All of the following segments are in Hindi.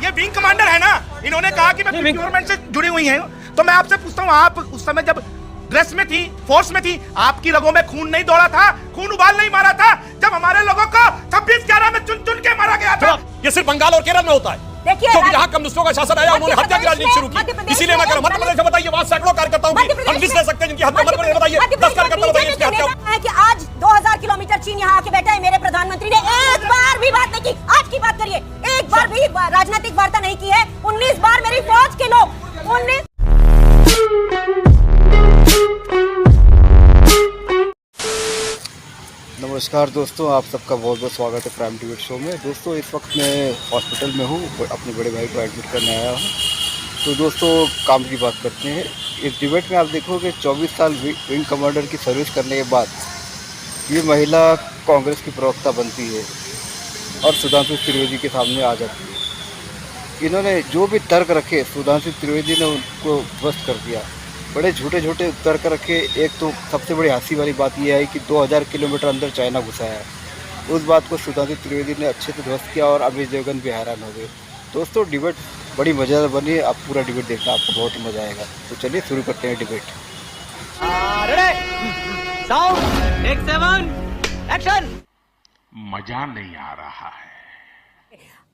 ये विंग कमांडर है ना, इन्होंने कहा कि मैं प्रोक्योरमेंट से जुड़ी हुई हैं, तो मैं आपसे पूछता हूँ, आप उस समय जब ड्रेस में थी, फोर्स में थी, आपकी रगों में खून नहीं दौड़ा था, खून उबाल नहीं मारा था जब हमारे लोगों को 26/11 में चुन चुन के मारा गया था? ये सिर्फ बंगाल और केरल में होता है, क्योंकि जहां कम्युनिस्टों का शासन आया उन्होंने हत्या की राजनीति शुरू की। इसीलिए मैं कह रहा हूं, मध्य प्रदेश में बताइए, वहां सैकड़ों कार्यकर्ताओं की हम लिस्ट ले सकते हैं जिनकी हत्या, मध्य प्रदेश बताइए 10 कार्यकर्ता बताइए इसकी हत्या है कि आज 2000 किलोमीटर चीन यहाँ आके बैठा है, मेरे प्रधानमंत्री ने एक बार भी बात नहीं की। आज की बात करिए, एक बार भी राजनीतिक वार्ता नहीं की है। 19 बार मेरी फौज के लोग, 19 नमस्कार दोस्तों, आप सबका बहुत बहुत स्वागत है प्राइम डिबेट शो में। दोस्तों, इस वक्त मैं हॉस्पिटल में हूँ, अपने बड़े भाई को एडमिट करने आया हूँ। तो दोस्तों, काम की बात करते हैं। इस डिबेट में आप देखोगे 24 साल विंग कमांडर की सर्विस करने के बाद ये महिला कांग्रेस की प्रवक्ता बनती है और सुधांशु त्रिवेदी के सामने आ जाती है। इन्होंने जो भी तर्क रखे, सुधांशु त्रिवेदी ने उनको ध्वस्त कर दिया। बड़े झूठे झूठे तर्क रखे। एक तो सबसे बड़ी हंसी वाली बात यह है कि 2000 किलोमीटर अंदर चाइना घुसा है। उस बात को सुधांशु त्रिवेदी ने अच्छे से ध्वस्त किया और अभय देवगन भी हैरान हो गए। दोस्तों, डिबेट बड़ी मज़ेदार बनी। आप पूरा डिबेट देखना, आपको बहुत ही मज़ा आएगा। तो चलिए शुरू करते हैं डिबेट। मजा नहीं आ रहा है।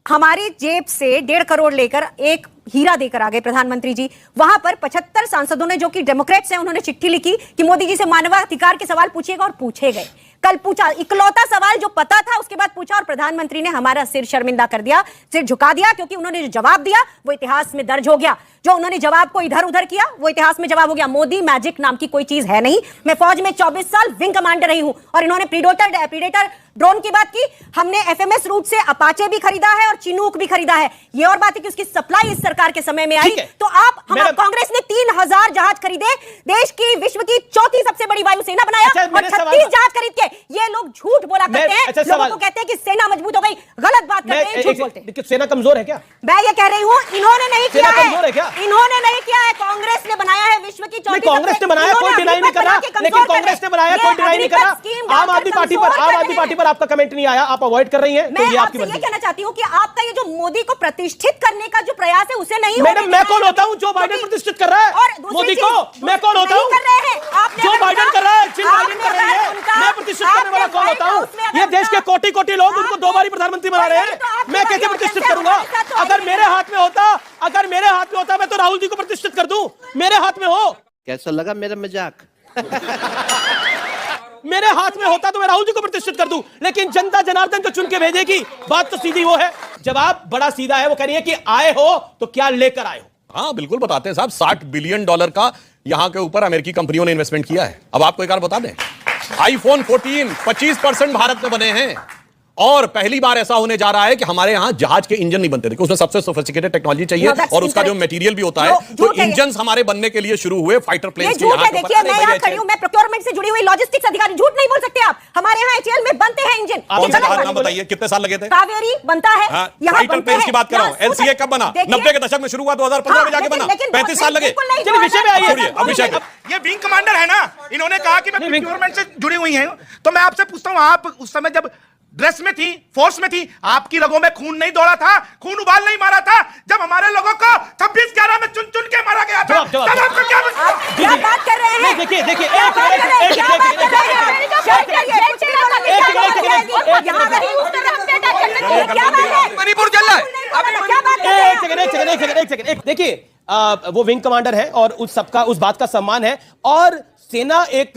हमारी जेब से 1.5 करोड़ लेकर एक हीरा देकर आ गए प्रधानमंत्री जी। वहां पर 75 सांसदों ने, जो कि डेमोक्रेट्स हैं, उन्होंने चिट्ठी लिखी कि मोदी जी से मानवाधिकार के सवाल पूछिएगा, और पूछे गए। कल पूछा, इकलौता सवाल जो पता था उसके बाद पूछा, और प्रधानमंत्री ने हमारा सिर शर्मिंदा कर दिया, सिर झुका दिया, क्योंकि उन्होंने जो जवाब दिया वो इतिहास में दर्ज हो गया। जो उन्होंने जवाब को इधर उधर किया वो इतिहास में जवाब हो गया। मोदी मैजिक नाम की कोई चीज है नहीं। मैं फौज में 24 साल विंग कमांडर रही हूं, और इन्होंने प्रीडेटर ड्रोन की बात की। हमने FMS रूट से अपाचे भी खरीदा है और चिनूक भी खरीदा है। ये और बात है कि उसकी सप्लाई इस सरकार के समय में आई। तो आप, हमारे कांग्रेस ने 3000 जहाज खरीदे, देश की, विश्व की 4थी सबसे बड़ी वायुसेना बनाया, और 36 जहाज खरीद के। ये लोग झूठ बोला करते हैं, लोगों को कहते हैं कि सेना मजबूत हो गई। गलत बात करते हैं, झूठ बोलते हैं। सेना कमजोर है क्या? मैं ये कह रही हूँ, इन्होंने नहीं किया है, इन्होंने नहीं किया है। कांग्रेस ने बनाया है विश्व की 4थी। कांग्रेस ने बनाया, कोई डिनाई नहीं कर रहा, लेकिन कांग्रेस ने बनाया, कोई डिनाई नहीं कर रहा। आम आदमी पार्टी पर आपका कमेंट नहीं आया, आप अवॉइड कर रही हैं, तो ये आपकी मर्जी। मैं कहना चाहती हूँ कि आपका ये जो मोदी को प्रतिष्ठित करने का जो प्रयास है उसे नहीं। मैडम, मैं कौन होता हूँ जो बाइडेन प्रतिष्ठित कर रहा है मोदी को? मैं कौन होता हूँ जो बाइडेन कर रहा है, जिन बाइडेन कर रही है? मैं प्रतिष्ठित करने वाला कौन होता हूँ? ये देश के कोटि कोटि लोग उनको 2 बारी प्रधानमंत्री बना रहे हैं, मैं कैसे प्रतिष्ठित करूंगा? अगर मेरे हाथ में होता मैं तो राहुल जी को प्रतिष्ठित कर दूं। मेरे हाथ में हो। कैसा लगा मेरा मजाक? मेरे हाथ में होता तो मैं राहुल जी को प्रतिष्ठित कर दूं, लेकिन जनता जनार्दन को चुन के भेजेगी। बात तो सीधी वो है, जवाब बड़ा सीधा है। वो कह रही है कि आए हो तो क्या लेकर आए हो? हाँ, बिल्कुल बताते हैं साहब। $60 बिलियन का यहां के ऊपर अमेरिकी कंपनियों ने इन्वेस्टमेंट किया है। अब आपको एक बार बता दें, iPhone 14 25% भारत में बने हैं, और पहली बार ऐसा होने जा रहा है कि हमारे यहां जहाज के इंजन नहीं बनते थे, उसमें सबसे सोफिस्टिकेटेड टेक्नोलॉजी चाहिए, और उसका जो मटेरियल भी होता है। तो इंजन हमारे बनने के लिए शुरू हुए फाइटर प्लेन्स के। देखिए, मैं यहां खड़ी हूं, मैं प्रोक्योरमेंट से जुड़ी हुई लॉजिस्टिक्स अधिकारी, झूठ नहीं बोल सकते आप। हमारे यहां HAL में बनते हैं इंजन। कौन सा जहाज नाम बताइए, कितने साल लगे थे? कावेरी बनता है, यहां फाइटर प्लेन्स की बात कर रहा हूं। LCA कब बना? 90 के दशक में शुरू हुआ, 2015 में जाके बना। 35 साल लगे। विषय में आइए। अब विषय ये विंग कमांडर है ना, इन्होंने कहा कि मैं प्रोक्योरमेंट से जुड़ी हुई हैं, तो मैं आपसे पूछता हूँ, आप उस समय जब ड्रेस में थी, फोर्स में थी, आपकी रगों में खून नहीं दौड़ा था, खून उबाल नहीं मारा था जब हमारे लोगों को 26/11 में चुन चुन के मारा गया था? तब आपको क्या बात कर रहे हैं? देखिए मणिपुर चल रहा है। एक सेकंड। देखिए, वो विंग कमांडर है और उस बात का सम्मान है, और सेना एक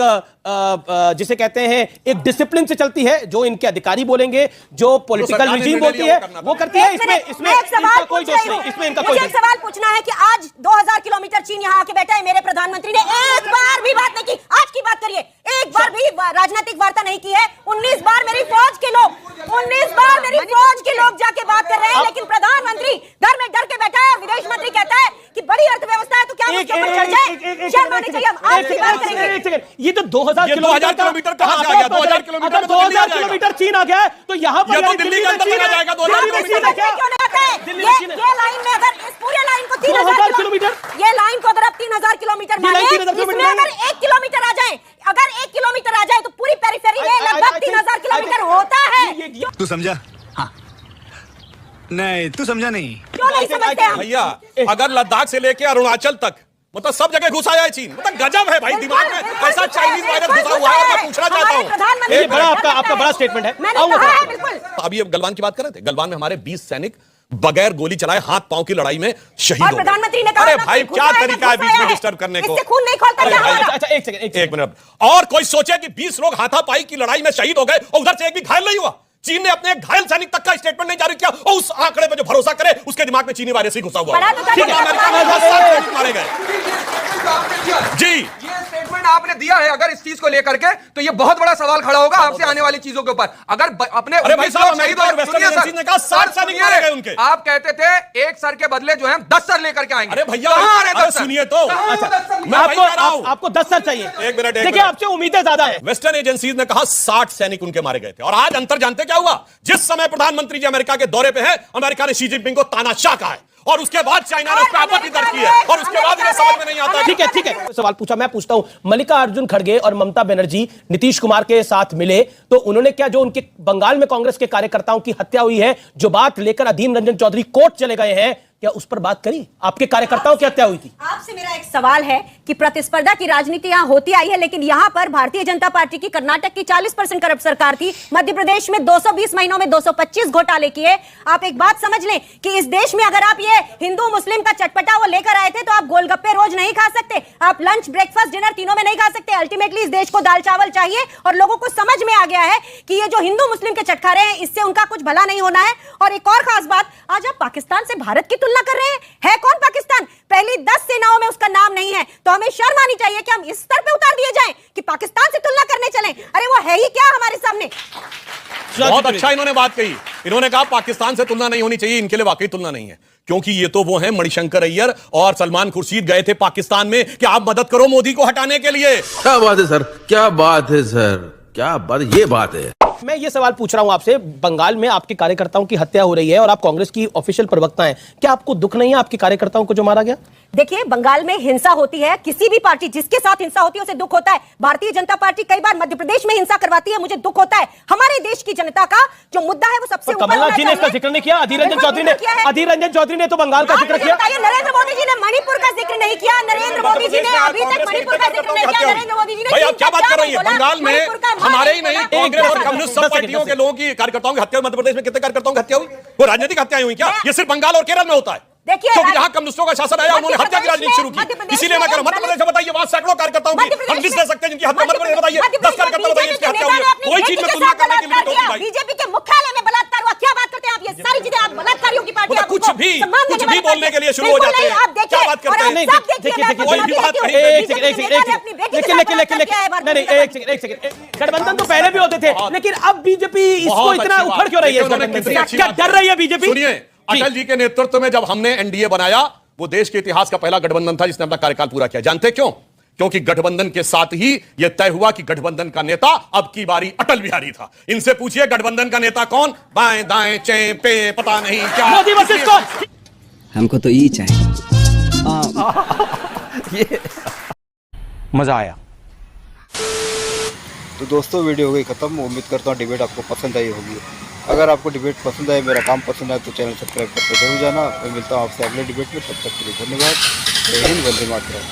जिसे कहते हैं एक डिसिप्लिन से चलती है। जो इनके अधिकारी बोलेंगे, जो पॉलिटिकल रिजीम बोलती है, वो करती है। इसमें इनका कोई दोष नहीं, इसमें इनका कोई दोष नहीं। एक सवाल पूछना है कि आज 2000 किलोमीटर चीन यहाँ आके बैठा है, मेरे प्रधानमंत्री ने एक बार भी बात नहीं की। आज की बात करिए, एक बार भी राजनीतिक वार्ता नहीं की है। 19 बार मेरी फौज के लोग, 19 बार मेरी फौज के लोग जाके बात कर रहे हैं, लेकिन प्रधानमंत्री घर में डर के बैठा है। विदेश मंत्री कहता है कि बड़ी अर्थव्यवस्था है, तो क्या उसके ऊपर चढ़ जाए? शर्म आनी चाहिए। आज की बात करेंगे। ये तो 2000 किलोमीटर कहां से आ गया? 2000 किलोमीटर अगर 2000 किलोमीटर चीन आ गया है, तो यहाँ पर तो दिल्ली के अंदर चला जाएगा। 2000 किलोमीटर क्यों नहीं आता है? ये लाइन में, अगर इस पूरे लाइन को 3000 किलोमीटर, ये लाइन को अगर आप 3000 किलोमीटर माने, इसमें अगर 1 किलोमीटर आ जाए, अगर 1 किलोमीटर आ जाए, तो पूरी पेरिफेरी में लगभग 3000 किलोमीटर होता है। तू समझा? हाँ। नहीं, तू समझा नहीं। क्यों नहीं समझते हम? भैया अगर लद्दाख से लेके अरुणाचल तक मतलब सब जगह घुसा है चीन, मतलब गजब है भाई, दिमाग में ऐसा चाइनीज वायरस घुसा हुआ है। मैं पूछना चाहता हूँ, ये बड़ा आपका बड़ा स्टेटमेंट है। मैंने कहा है बिल्कुल। अभी अब गलवान की बात कर रहे थे, गलवान में हमारे 20 सैनिक बगैर गोली चलाए हाथ पांव की लड़ाई में शहीद हो गए। प्रधानमंत्री ने कहा अरे ना भाई कि क्या घुसा है तरीका ना है बीच घुसा में है। डिस्टर्ब करने को। इससे खून नहीं खोलता क्या हमारा? अच्छा एक मिनट, और कोई सोचे कि 20 लोग हाथापाई की लड़ाई में शहीद हो गए और उधर से एक भी घायल नहीं हुआ। चीन ने अपने एक घायल सैनिक तक का स्टेटमेंट नहीं जारी किया और उस आंकड़े पे जो भरोसा करे उसके दिमाग में चीनी वायरस ही घुसा हुआ बड़ा तो है। ठीक है, अमेरिका में 10 लाख सैनिक मारे गए। जी ये स्टेटमेंट आपने दिया है, अगर इस चीज को लेकर के तो ये बहुत बड़ा सवाल खड़ा होगा आपसे आने वाली चीजों के ऊपर। अगर अपने अरे भाई साहब, शहीद अमेरिका और वेस्टर्न सुनिए एजेंसी ने कहा 60 सैनिक मारे गए उनके। आप कहते थे एक सर के बदले जो है 10 सर लेकर के आएंगे। अरे भैया कहां आ रहे अरे 10 सर? सुनिए तो, कहां आ 10 सर? मैं वही कह रहा हूं। आपको 10 सर चाहिए। एक मिनट, एक देखिए मिनट। आपसे उम्मीदें ज्यादा है। वेस्टर्न एजेंसीज ने कहा 60 सैनिक उनके मारे गए थे। और आज अंतर जानते क्या हुआ? जिस समय प्रधानमंत्री जी अमेरिका के दौरे पे हैं, अमेरिका ने शी जिनपिंग को तानाशाह कहा है और उसके बाद चाइना ने उस पर आपत्ति दर्ज की है और उसके बाद इन्हें समझ में नहीं आता। ठीक है सवाल पूछा, मैं पूछता हूं, मल्लिकार्जुन खड़गे और ममता बनर्जी नीतीश कुमार के साथ मिले तो उन्होंने क्या, जो उनके बंगाल में कांग्रेस के कार्यकर्ताओं की हत्या हुई है, जो बात लेकर अधीर रंजन चौधरी कोर्ट चले गए हैं, क्या उस पर बात करी? आपके कार्यकर्ताओं की हत्या हुई थी। आपसे मेरा एक सवाल है कि प्रतिस्पर्धा की राजनीति यहां होती आई है, लेकिन यहां पर भारतीय जनता पार्टी की कर्नाटक की 40% करप्ट सरकार थी, मध्य प्रदेश में 220 महीनों में 225 घोटाले किए। आप एक बात समझ लें कि इस देश में अगर आप ये हिंदू मुस्लिम का चटपटा वो लेकर आए थे तो आप गोलगप्पे रोज नहीं खा सकते, आप लंच ब्रेकफास्ट डिनर तीनों में नहीं खा सकते। अल्टीमेटली इस देश को दाल चावल चाहिए और लोगों को समझ में आ गया है कि ये जो हिंदू मुस्लिम के चटखारे हैं इससे उनका कुछ भला नहीं होना है। और एक और खास बात, आज आप पाकिस्तान से भारत की तुलना कर रहे हैं। है कौन पाकिस्तान? पहली 10 सेनाओं में उसका नाम नहीं है, तो हमें शर्म आनी चाहिए कि हम इस स्तर पे उतार दिए जाएं कि पाकिस्तान से तुलना करने चलें। अरे वो है ही क्या हमारे सामने? बहुत अच्छा इन्होंने बात कही। इन्होंने कहा पाकिस्तान से तुलना नहीं होनी चाहिए, इनके लिए वाकई तुलना नहीं है, क्योंकि ये तो वो हैं मणिशंकर अय्यर और सलमान खुर्शीद गए थे पाकिस्तान में कि आप मदद करो मोदी को हटाने के लिए। क्या बात है सर, क्या बात है सर, क्या बात, ये बात है। मैं ये सवाल पूछ रहा हूं आपसे, बंगाल में आपके कार्यकर्ताओं की हत्या हो रही है और आप कांग्रेस की ऑफिशियल प्रवक्ता हैं, क्या आपको दुख नहीं है आपके कार्यकर्ताओं को जो मारा गया? देखिए, बंगाल में हिंसा होती है, किसी भी पार्टी जिसके साथ हिंसा होती है उसे दुख होता है। भारतीय जनता पार्टी कई बार मध्य प्रदेश में हिंसा करवाती है, मुझे दुख होता है। हमारे देश की जनता का जो मुद्दा है वो सबसे ऊपर होना कमलनाथ जी ने इसका चाहिए। जिक्र नहीं किया, अधीर रंजन चौधरी ने तो बंगाल का जिक्र किया। नरेंद्र मोदी जी ने मणिपुर का जिक्र नहीं किया, नरेंद्र मोदी जी ने अभी तक मणिपुर का जिक्र नहीं किया। नरेंद्र मोदी जी ने भाई आप क्या बात कर रही है? बोला, बंगाल में मणिपुर का हमारे ही नहीं, बोला। कांग्रेस और कम्युनिस्ट सब पार्टियों के लोगों की कार्यकर्ताओं की हत्या। मध्य प्रदेश में कितने कार्यकर्ताओं की हत्या हुई? वो राजनीतिक हत्याएं हुई क्या? ये सिर्फ बंगाल और केरल में होता है? देखिए, क्योंकि जहां कम्युनिस्टों का शासन आया उन्होंने हत्या की राजनीति शुरू की। इसीलिए मैं कह रहा हूं, मध्य प्रदेश में बताइए, वहां सैकड़ों कार्यकर्ताओं की हम लिस्ट दे सकते हैं जिनकी हत्या। मध्य प्रदेश बताइए 10 कार्यकर्ता बताइए जिनकी हत्या हुई है। कोई चीज में तुलना करने के लिए नहीं। बीजेपी के मुख्यालय में बलात्कार हुआ, क्या बात करते हैं आप? ये सारी चीजें आप बलात्कारियों की पार्टी, कुछ भी बोलने के लिए शुरू हो जाते हैं। आप देखिए, क्या बात करते हैं? गठबंधन तो पहले भी होते थे, लेकिन अब बीजेपी इसको इतना उखड़ क्यों रही है? क्या डर रही है बीजेपी? सुनिए, अटल जी के नेतृत्व में जब हमने एनडीए बनाया, वो देश के इतिहास का पहला गठबंधन था जिसने अपना कार्यकाल पूरा किया। जानते क्यों? क्योंकि गठबंधन के साथ ही यह तय हुआ कि गठबंधन का नेता अब की बारी अटल बिहारी था। इनसे पूछिए गठबंधन का नेता कौन? बाएं दाएं चे पे पता नहीं क्या। मोदी वर्सेस कौन? हमको तो यही चाहिए। मजा आया। तो दोस्तों वीडियो हो गई ख़त्म। उम्मीद करता हूँ डिबेट आपको पसंद आई होगी। अगर आपको डिबेट पसंद आए, मेरा काम पसंद आए तो चैनल सब्सक्राइब करके जरूर जाना। मैं मिलता हूँ आपसे अगले डिबेट में, तब तक के लिए धन्यवाद। जय हिंद, वंदे मातरम।